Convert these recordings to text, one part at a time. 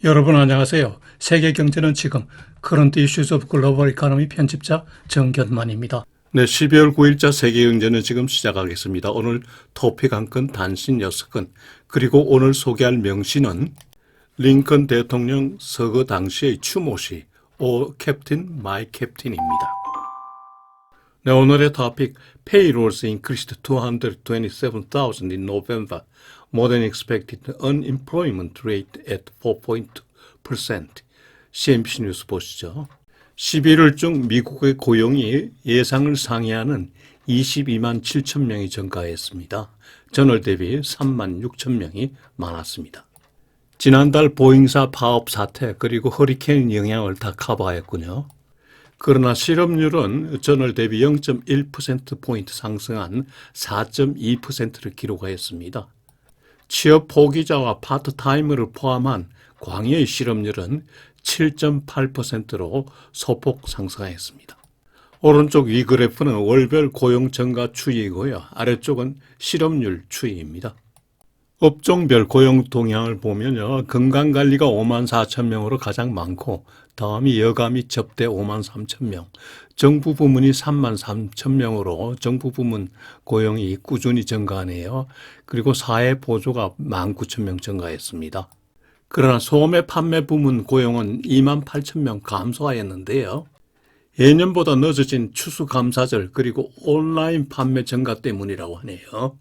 여러분 안녕하세요. 세계 경제는 지금 커런트 이슈즈 오브 글로벌 이코노미 편집자 정견만입니다. 네, 12월 9일자 세계 경제는 지금 시작하겠습니다. 오늘 토픽 한 건, 단신 6건, 그리고 오늘 소개할 명시는 링컨 대통령 서거 당시의 추모시 오 캡틴 마이 캡틴입니다. 네, 오늘의 토픽 Payrolls increased 227,000 in November, more than expected unemployment rate at 4.2%. CNBC 뉴스 보시죠. 11월 중 미국의 고용이 예상을 상회하는 22만 7천 명이 증가했습니다. 전월 대비 3만 6천 명이 많았습니다. 지난달 보잉사 파업 사태 그리고 허리케인 영향을 다 커버했군요. 그러나 실업률은 전월 대비 0.1%포인트 상승한 4.2%를 기록하였습니다. 취업 포기자와 파트타이머를 포함한 광의의 실업률은 7.8%로 소폭 상승하였습니다. 오른쪽 위 그래프는 월별 고용 증가 추이이고요. 아래쪽은 실업률 추이입니다. 업종별 고용 동향을 보면요. 건강관리가 5만 4천 명으로 가장 많고 다음이 여가 및 접대 5만 3천 명, 정부 부문이 3만 3천 명으로 정부 부문 고용이 꾸준히 증가하네요. 그리고 사회 보조가 1만 9천 명 증가했습니다. 그러나 소매 판매 부문 고용은 2만 8천 명 감소하였는데요. 예년보다 늦어진 추수감사절 그리고 온라인 판매 증가 때문이라고 하네요.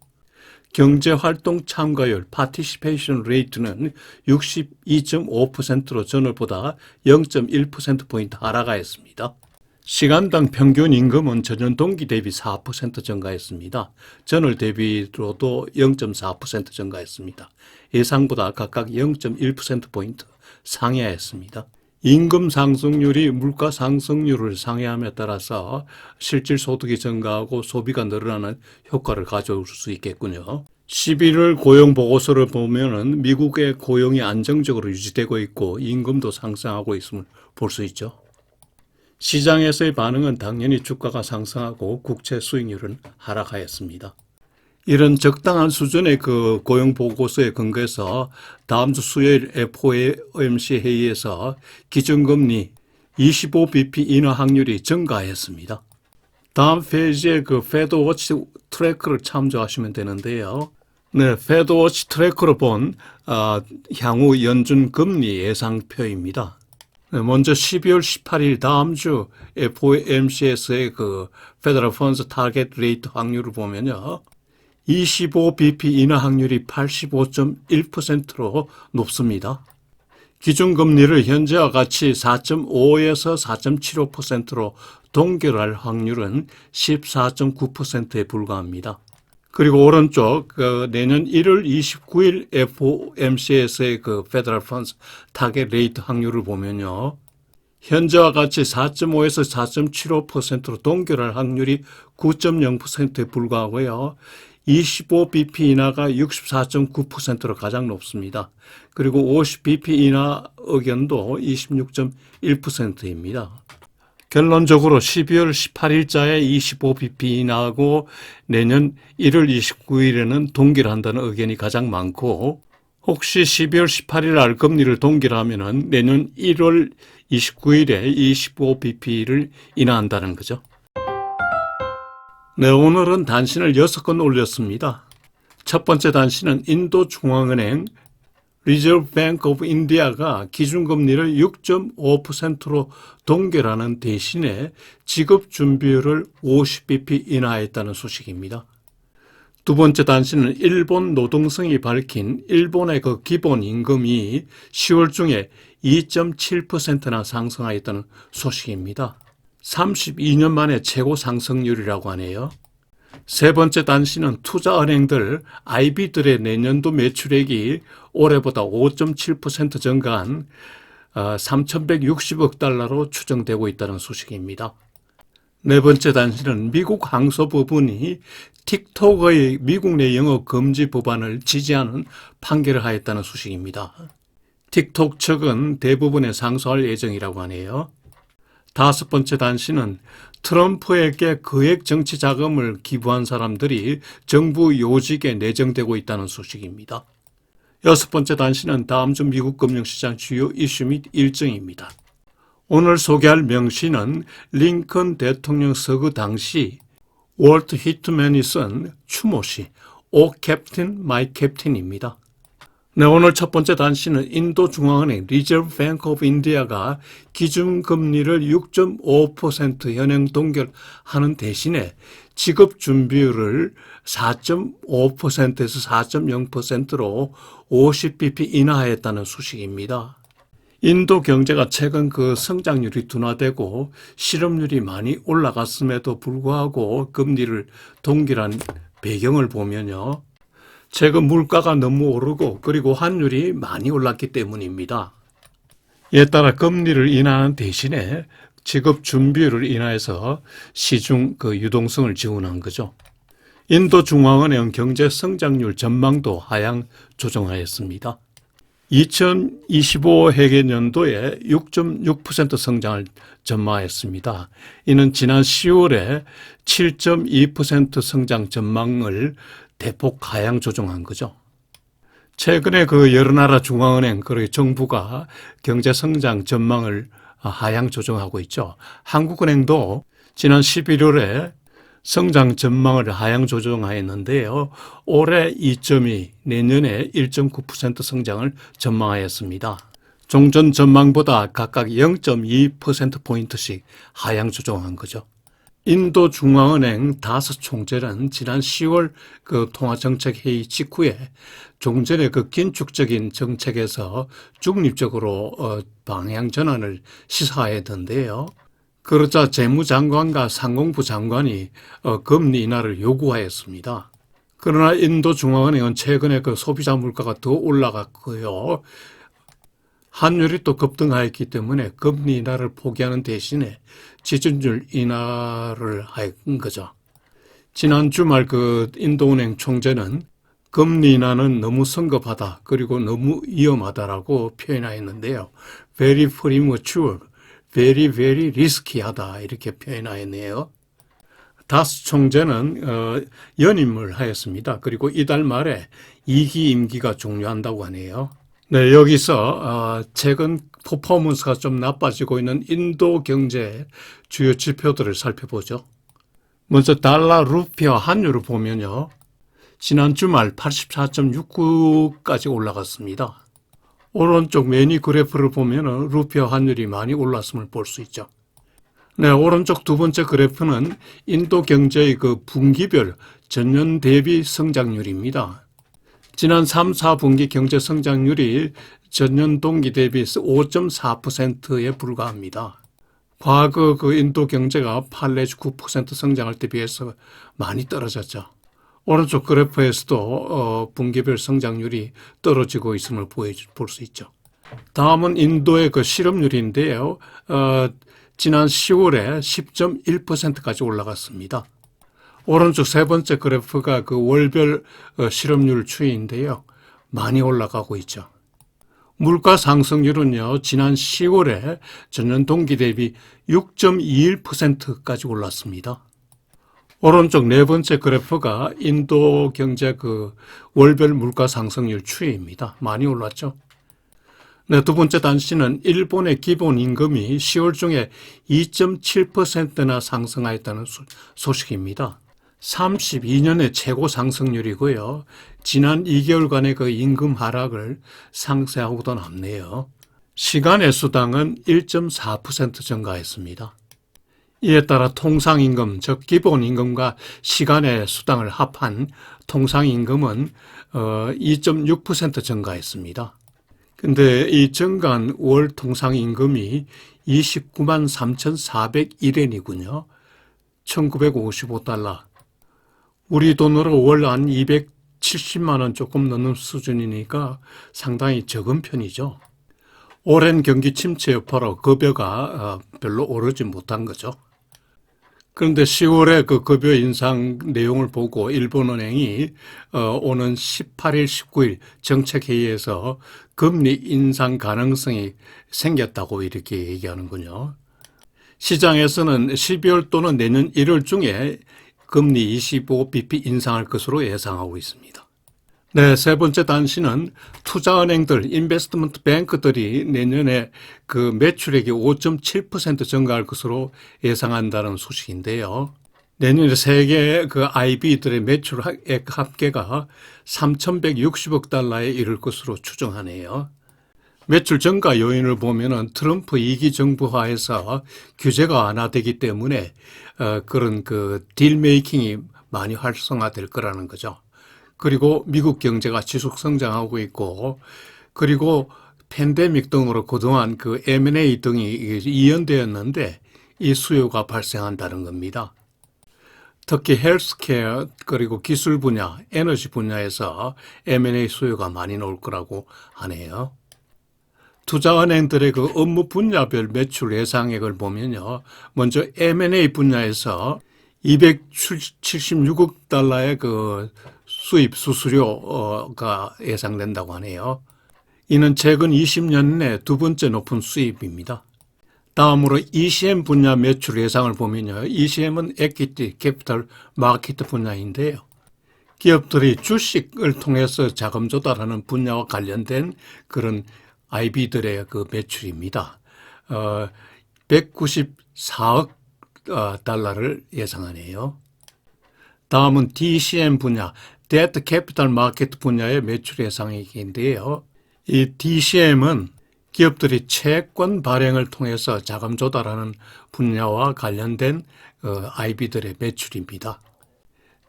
경제활동 참가율 participation rate는 62.5%로 전월보다 0.1%포인트 하락하였습니다. 시간당 평균 임금은 전년 동기 대비 4% 증가했습니다. 전월 대비로도 0.4% 증가했습니다. 예상보다 각각 0.1%포인트 상회하였습니다. 임금 상승률이 물가 상승률을 상회함에 따라서 실질 소득이 증가하고 소비가 늘어나는 효과를 가져올 수 있겠군요. 11월 고용 보고서를 보면은 미국의 고용이 안정적으로 유지되고 있고 임금도 상승하고 있음을 볼 수 있죠. 시장에서의 반응은 당연히 주가가 상승하고 국채 수익률은 하락하였습니다. 이런 적당한 수준의 그 고용 보고서에 근거해서 다음 주 수요일 FOMC 회의에서 기준금리 25bp 인하 확률이 증가했습니다. 다음 페이지에 그 패드워치 트래커를 참조하시면 되는데요. 네, 패드워치 트래커로 본 향후 연준 금리 예상표입니다. 네, 먼저 12월 18일 다음 주 FOMC에서의 그 페더럴 펀드 타겟 레이트 확률을 보면요. 25bp 인하 확률이 85.1%로 높습니다. 기준금리를 현재와 같이 4.5에서 4.75%로 동결할 확률은 14.9%에 불과합니다. 그리고 오른쪽 내년 1월 29일 FOMC에서의 그 페더럴 펀드 타겟 레이트 확률을 보면요. 현재와 같이 4.5에서 4.75%로 동결할 확률이 9.0%에 불과하고요. 25bp 인하가 64.9%로 가장 높습니다. 그리고 50bp 인하 의견도 26.1%입니다. 결론적으로 12월 18일자에 25bp 인하하고 내년 1월 29일에는 동결한다는 의견이 가장 많고 혹시 12월 18일 날 금리를 동결하면 내년 1월 29일에 25bp를 인하한다는 거죠. 네, 오늘은 단신을 6건 올렸습니다. 첫 번째 단신은 인도중앙은행 Reserve Bank of India가 기준금리를 6.5%로 동결하는 대신에 지급준비율을 50bp 인하했다는 소식입니다. 두 번째 단신은 일본 노동성이 밝힌 일본의 그 기본임금이 10월 중에 2.7%나 상승하였다는 소식입니다. 32년 만에 최고 상승률이라고 하네요. 세 번째 단신은 투자은행들 IB들의 내년도 매출액이 올해보다 5.7% 증가한 3,160억 달러로 추정되고 있다는 소식입니다. 네 번째 단신은 미국 항소법원이 틱톡의 미국 내 영업 금지 법안을 지지하는 판결을 하였다는 소식입니다. 틱톡 측은 대부분에 상소할 예정이라고 하네요. 다섯 번째 단신은 트럼프에게 거액 정치 자금을 기부한 사람들이 정부 요직에 내정되고 있다는 소식입니다. 여섯 번째 단시는 다음 주 미국 금융시장 주요 이슈 및 일정입니다. 오늘 소개할 명시는 링컨 대통령 서거 당시 월트 히트맨이 쓴 추모시 오 캡틴 마이 캡틴입니다. 네, 오늘 첫 번째 단시는 인도중앙은행 리저브 뱅크 오브 인디아가 기준금리를 6.5% 현행 동결하는 대신에 지급준비율을 4.5%에서 4.0%로 50bp 인하했다는 소식입니다. 인도 경제가 최근 성장률이 둔화되고 실업률이 많이 올라갔음에도 불구하고 금리를 동결한 배경을 보면요. 최근 물가가 너무 오르고 그리고 환율이 많이 올랐기 때문입니다. 이에 따라 금리를 인하하는 대신에 지급 준비율을 인하해서 시중 유동성을 지원한 거죠. 인도 중앙은행 경제 성장률 전망도 하향 조정하였습니다. 2025 회계연도에 6.6% 성장을 전망했습니다. 이는 지난 10월에 7.2% 성장 전망을 대폭 하향 조정한 거죠. 최근에 여러 나라 중앙은행 그리고 정부가 경제 성장 전망을 하향 조정하고 있죠. 한국은행도 지난 11월에 성장 전망을 하향 조정하였는데요. 올해 2.2, 내년에 1.9% 성장을 전망하였습니다. 종전 전망보다 각각 0.2%포인트씩 하향 조정한 거죠. 인도 중앙은행 5총재는 지난 10월 통화정책회의 직후에 종전의 긴축적인 정책에서 중립적으로 방향 전환을 시사했던데요. 그러자 재무장관과 상공부 장관이 금리 인하를 요구하였습니다. 그러나 인도 중앙은행은 최근에 소비자 물가가 더 올라갔고요. 환율이 또 급등하였기 때문에 금리 인하를 포기하는 대신에 지준율 인하를 한 거죠. 지난 주말 인도은행 총재는 금리 인하는 너무 성급하다 그리고 너무 위험하다라고 표현하였는데요. Very premature, very very risky하다 이렇게 표현하였네요. 다스 총재는 연임을 하였습니다. 그리고 이달 말에 2기 임기가 종료한다고 하네요. 네, 여기서 최근 퍼포먼스가 좀 나빠지고 있는 인도 경제 주요 지표들을 살펴보죠. 먼저 달러 루피아 환율을 보면요. 지난 주말 84.69까지 올라갔습니다. 오른쪽 매니 그래프를 보면 루피아 환율이 많이 올랐음을 볼 수 있죠. 네, 오른쪽 두 번째 그래프는 인도 경제의 분기별 전년 대비 성장률입니다. 지난 3, 4분기 경제 성장률이 전년 동기 대비 5.4%에 불과합니다. 과거 인도 경제가 8 내지 9% 성장할 때 비해서 많이 떨어졌죠. 오른쪽 그래프에서도 분기별 성장률이 떨어지고 있음을 볼 수 있죠. 다음은 인도의 실업률인데요. 지난 10월에 10.1%까지 올라갔습니다. 오른쪽 세 번째 그래프가 월별 실업률 추이인데요. 많이 올라가고 있죠. 물가 상승률은요, 지난 10월에 전년 동기 대비 6.21%까지 올랐습니다. 오른쪽 네 번째 그래프가 인도 경제 월별 물가 상승률 추이입니다. 많이 올랐죠. 네, 두 번째 단시는 일본의 기본 임금이 10월 중에 2.7%나 상승하였다는 소식입니다. 32년의 최고 상승률이고요. 지난 2개월간의 임금 하락을 상쇄하고도 남네요. 시간의 수당은 1.4% 증가했습니다. 이에 따라 통상임금, 즉 기본임금과 시간의 수당을 합한 통상임금은 2.6% 증가했습니다. 근데 이 증가한 월 통상임금이 29만 3,401엔이군요. 1955달러. 우리 돈으로 월 한 270만 원 조금 넘는 수준이니까 상당히 적은 편이죠. 오랜 경기 침체 여파로 급여가 별로 오르지 못한 거죠. 그런데 10월에 급여 인상 내용을 보고 일본은행이 오는 18일, 19일 정책회의에서 금리 인상 가능성이 생겼다고 이렇게 얘기하는군요. 시장에서는 12월 또는 내년 1월 중에 금리 25bp 인상할 것으로 예상하고 있습니다. 네, 세 번째 단시는 투자은행들, 인베스트먼트 뱅크들이 내년에 그 매출액이 5.7% 증가할 것으로 예상한다는 소식인데요. 내년에 세계 그 IB들의 매출액 합계가 3,160억 달러에 이를 것으로 추정하네요. 매출 증가 요인을 보면은 트럼프 2기 정부 하에서 규제가 완화되기 때문에 그런 그 딜 메이킹이 많이 활성화될 거라는 거죠. 그리고 미국 경제가 지속 성장하고 있고, 그리고 팬데믹 등으로 그동안 그 M&A 등이 이연되었는데 이 수요가 발생한다는 겁니다. 특히 헬스케어 그리고 기술 분야, 에너지 분야에서 M&A 수요가 많이 나올 거라고 하네요. 투자은행들의 그 업무 분야별 매출 예상액을 보면요. 먼저 M&A 분야에서 276억 달러의 그 수입 수수료가 예상된다고 하네요. 이는 최근 20년 내 두 번째 높은 수입입니다. 다음으로 ECM 분야 매출 예상을 보면요. ECM은 에퀴티, 캐피털, 마케트 분야인데요. 기업들이 주식을 통해서 자금 조달하는 분야와 관련된 그런 IB들의 그 매출입니다. 194억 달러를 예상하네요. 다음은 DCM 분야, Debt Capital Market 분야의 매출 예상액인데요. 이 DCM은 기업들이 채권 발행을 통해서 자금 조달하는 분야와 관련된 IB들의 매출입니다.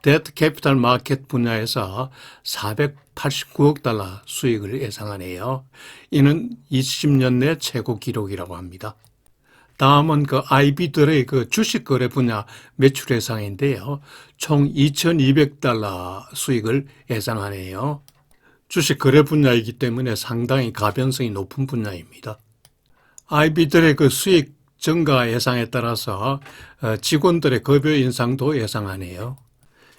Debt Capital Market 분야에서 489억 달러 수익을 예상하네요. 이는 20년 내 최고 기록이라고 합니다. 다음은 그 IB들의 그 주식 거래 분야 매출 예상인데요. 총 2,200달러 수익을 예상하네요. 주식 거래 분야이기 때문에 상당히 가변성이 높은 분야입니다. IB들의 그 수익 증가 예상에 따라서 직원들의 급여 인상도 예상하네요.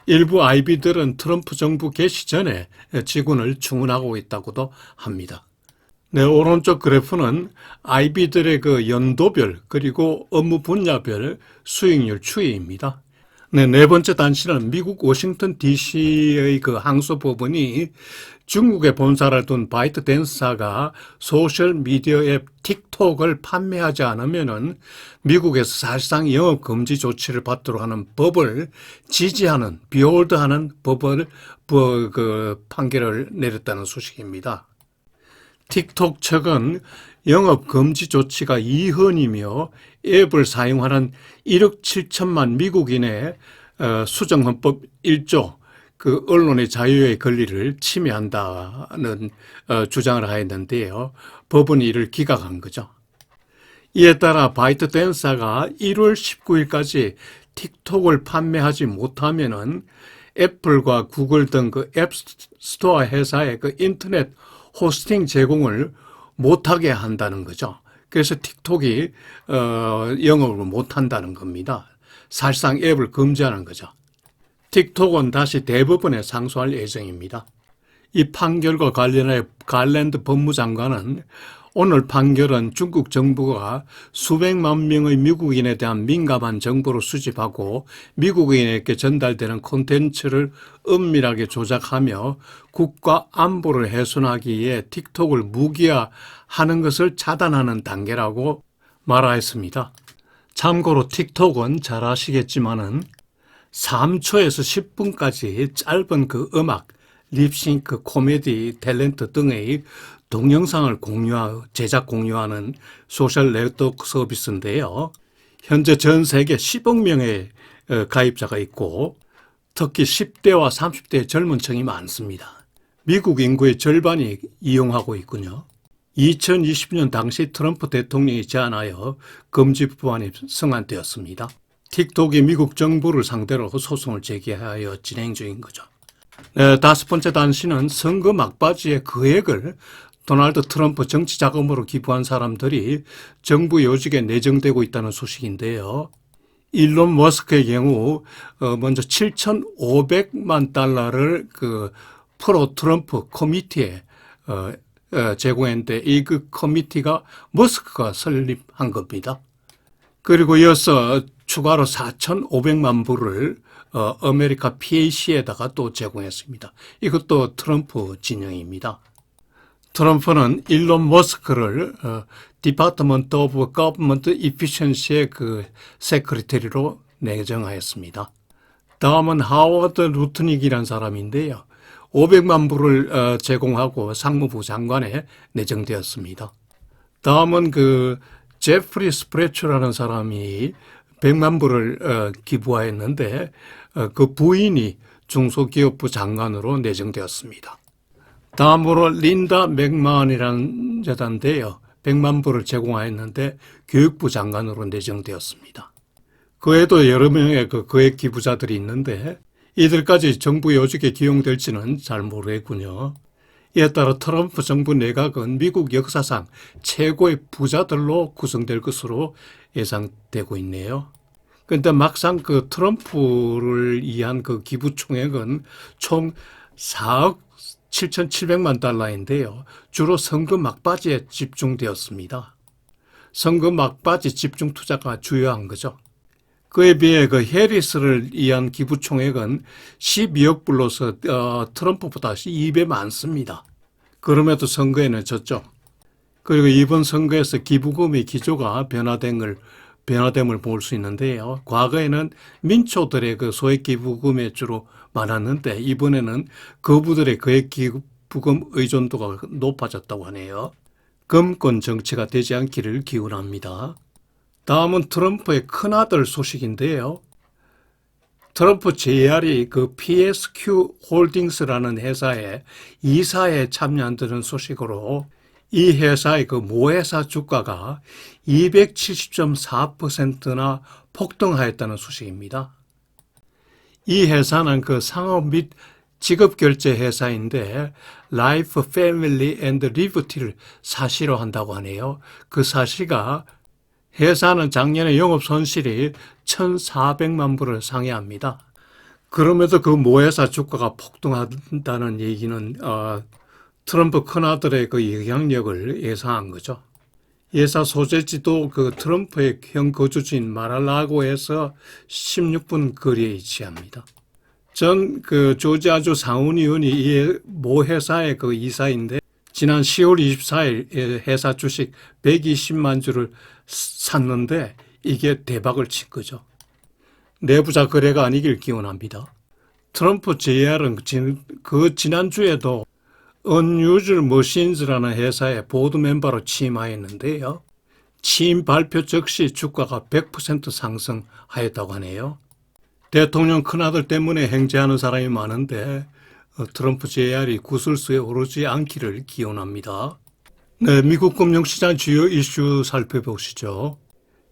일부 IB들은 트럼프 정부 개시 전에 직원을 충원하고 있다고도 합니다. 네, 오른쪽 그래프는 IB들의 그 연도별 그리고 업무 분야별 수익률 추이입니다. 네, 네 번째 단시는 미국 워싱턴 DC의 그 항소법원이 중국에 본사를 둔 바이트댄스사가 소셜 미디어 앱 틱톡을 판매하지 않으면은 미국에서 사실상 영업 금지 조치를 받도록 하는 법을 지지하는 비홀드하는 법을 그 판결을 내렸다는 소식입니다. 틱톡 측은 영업 금지 조치가 이헌이며 앱을 사용하는 1억 7천만 미국인의 수정헌법 1조 그 언론의 자유의 권리를 침해한다는 주장을 하였는데요. 법원이 이를 기각한 거죠. 이에 따라 바이트댄스가 1월 19일까지 틱톡을 판매하지 못하면은 애플과 구글 등 그 앱스토어 회사의 그 인터넷 호스팅 제공을 못하게 한다는 거죠. 그래서 틱톡이 영업을 못한다는 겁니다. 사실상 앱을 금지하는 거죠. 틱톡은 다시 대법원에 상소할 예정입니다. 이 판결과 관련해 갈랜드 법무장관은 오늘 판결은 중국 정부가 수백만 명의 미국인에 대한 민감한 정보를 수집하고 미국인에게 전달되는 콘텐츠를 은밀하게 조작하며 국가 안보를 훼손하기 위해 틱톡을 무기화하는 것을 차단하는 단계라고 말하였습니다. 참고로 틱톡은 잘 아시겠지만은 3초에서 10분까지 짧은 그 음악, 립싱크, 코미디, 탤런트 등의 동영상을 제작 공유하는 소셜 네트워크 서비스인데요. 현재 전 세계 10억 명의 가입자가 있고 특히 10대와 30대 젊은 층이 많습니다. 미국 인구의 절반이 이용하고 있군요. 2020년 당시 트럼프 대통령이 제안하여 금지 법안이 성안되었습니다. 틱톡이 미국 정부를 상대로 소송을 제기하여 진행 중인 거죠. 네, 다섯 번째 단시는 선거 막바지에 거액을 도널드 트럼프 정치 자금으로 기부한 사람들이 정부 요직에 내정되고 있다는 소식인데요. 일론 머스크의 경우 먼저 7,500만 달러를 그 프로 트럼프 커미티에 제공했는데 이 그 커미티가 머스크가 설립한 겁니다. 그리고 이어서 추가로 4,500만 불을 아메리카 PAC에다가 또 제공했습니다. 이것도 트럼프 진영입니다. 트럼프는 일론 머스크를 Department of Government Efficiency의 그 세크리터리로 내정하였습니다. 다음은 하워드 루트닉이라는 사람인데요. 500만 불을 제공하고 상무부 장관에 내정되었습니다. 다음은 그 제프리 스프레츠라는 사람이 100만 불을 기부하였는데 그 부인이 중소기업부 장관으로 내정되었습니다. 다음으로 린다 맥마한이라는 여자인데요. 100만 불을 제공하였는데 교육부 장관으로 내정되었습니다. 그 외에도 여러 명의 그 거액 기부자들이 있는데 이들까지 정부 요직에 기용될지는 잘 모르겠군요. 이에 따라 트럼프 정부 내각은 미국 역사상 최고의 부자들로 구성될 것으로 예상되고 있네요. 그런데 막상 그 트럼프를 위한 그 기부 총액은 총 4억 7,700만 달러인데요. 주로 선거 막바지에 집중되었습니다. 선거 막바지 집중 투자가 주요한 거죠. 그에 비해 그 해리스를 위한 기부 총액은 12억 불로서 트럼프보다 2배 많습니다. 그럼에도 선거에는 졌죠. 그리고 이번 선거에서 기부금의 기조가 변화됨을 볼 수 있는데요. 과거에는 민초들의 그 소액 기부금에 주로 많았는데 이번에는 거부들의 거액 기부금 의존도가 높아졌다고 하네요. 금권 정치가 되지 않기를 기원합니다. 다음은 트럼프의 큰아들 소식인데요. 트럼프 JR이 그 PSQ 홀딩스라는 회사의 이사에 참여한다는 소식으로 이 회사의 그 모회사 주가가 270.4%나 폭등하였다는 소식입니다. 이 회사는 그 상업 및 직업결제 회사인데 라이프, 패밀리 앤드 리버티를 사시로 한다고 하네요. 그 사시가 회사는 작년에 영업 손실이 1,400만 불을 상회합니다. 그럼에도 그 모회사 주가가 폭등한다는 얘기는 트럼프 큰아들의 그 영향력을 예상한 거죠. 회사 소재지도 그 트럼프의 형 거주지인 마랄라고에서 16분 거리에 위치합니다. 전 그 조지아주 상원의원이 이 모 회사의 그 이사인데 지난 10월 24일 회사 주식 120만 주를 샀는데 이게 대박을 친 거죠. 내부자 거래가 아니길 기원합니다. 트럼프 JR은 그 지난주에도 Unusual Machines라는 회사의 보드 멤버로 취임하였는데요. 취임 발표 즉시 주가가 100% 상승하였다고 하네요. 대통령 큰아들 때문에 행제하는 사람이 많은데 트럼프 JR이 구설수에 오르지 않기를 기원합니다. 네, 미국 금융시장 주요 이슈 살펴보시죠.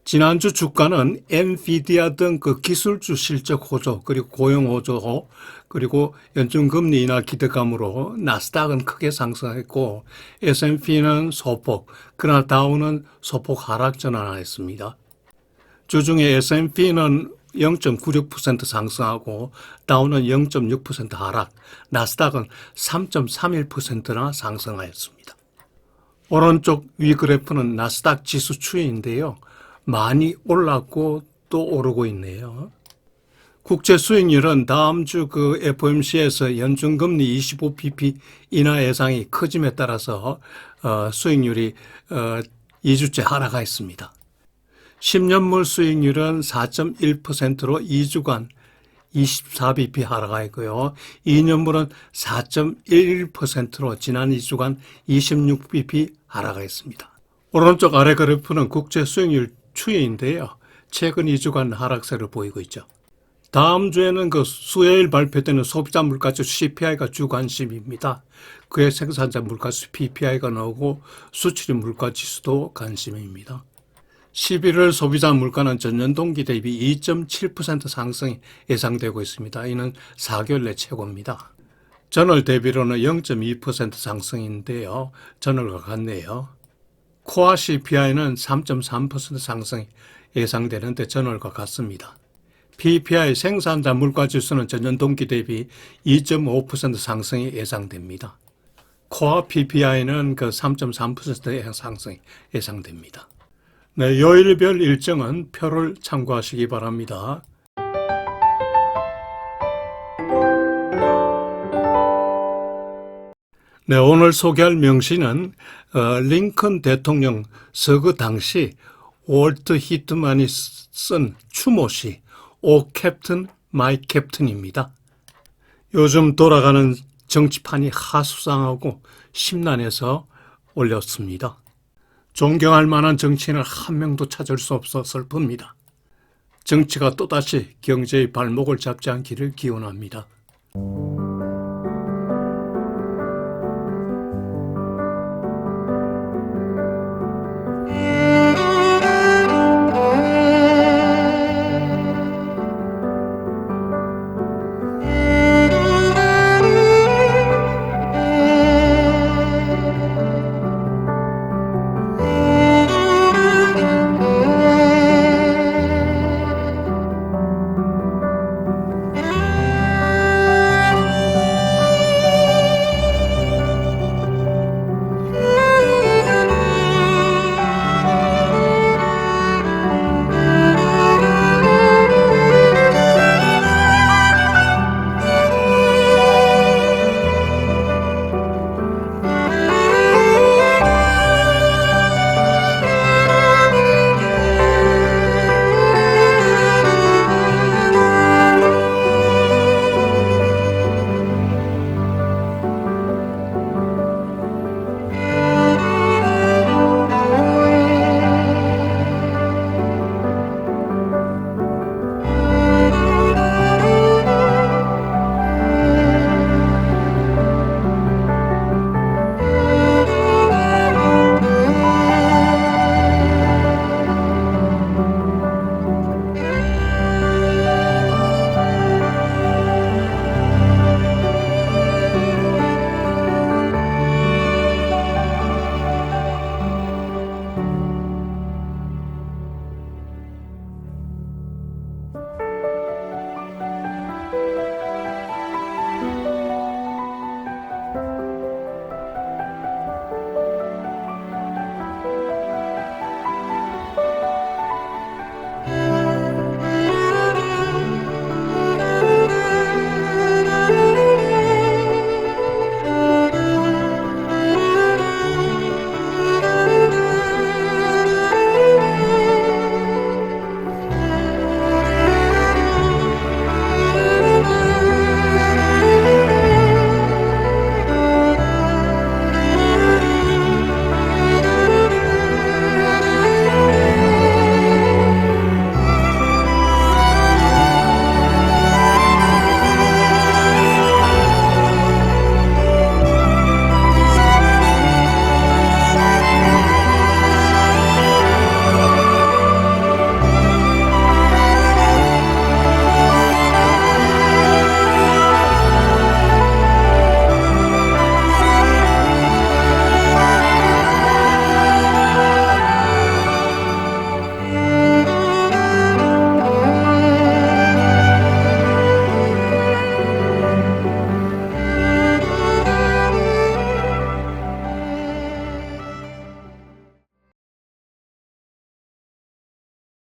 지난주 주가는 엔비디아 등 그 기술주 실적 호조, 그리고 고용 호조, 그리고 연준금리 인하 기대감으로 나스닥은 크게 상승했고 S&P는 소폭, 그러나 다우는 소폭 하락 전환했습니다. 주중에 S&P는 0.96% 상승하고 다우는 0.6% 하락, 나스닥은 3.31%나 상승하였습니다. 오른쪽 위 그래프는 나스닥 지수 추이인데요. 많이 올랐고 또 오르고 있네요. 국채 수익률은 다음 주 그 FOMC에서 연준금리 25bp 인하 예상이 커짐에 따라서 수익률이 2주째 하락하였습니다. 10년물 수익률은 4.1%로 2주간 24bp 하락하였고요. 2년물은 4.11%로 지난 2주간 26bp 하락하였습니다. 오른쪽 아래 그래프는 국채 수익률 추이인데요. 최근 2주간 하락세를 보이고 있죠. 다음 주에는 그 수요일 발표되는 소비자 물가지수 CPI가 주 관심입니다. 그의 생산자 물가지수 PPI가 나오고 수출입 물가지수도 관심입니다. 11월 소비자 물가는 전년 동기 대비 2.7% 상승이 예상되고 있습니다. 이는 4개월 내 최고입니다. 전월 대비로는 0.2% 상승인데요. 전월과 같네요. 코아 CPI는 3.3% 상승이 예상되는데 전월과 같습니다. PPI 생산자 물가지수는 전년 동기 대비 2.5% 상승이 예상됩니다. 코아 PPI는 그 3.3% 상승이 예상됩니다. 네, 요일별 일정은 표를 참고하시기 바랍니다. 네, 오늘 소개할 명시는 링컨 대통령 서거 당시 월트 히트만이 쓴 추모시 오 캡틴 마이 캡틴입니다. 요즘 돌아가는 정치판이 하수상하고 심란해서 올렸습니다. 존경할 만한 정치인을 한 명도 찾을 수 없어 슬픕니다. 정치가 또다시 경제의 발목을 잡지 않기를 기원합니다.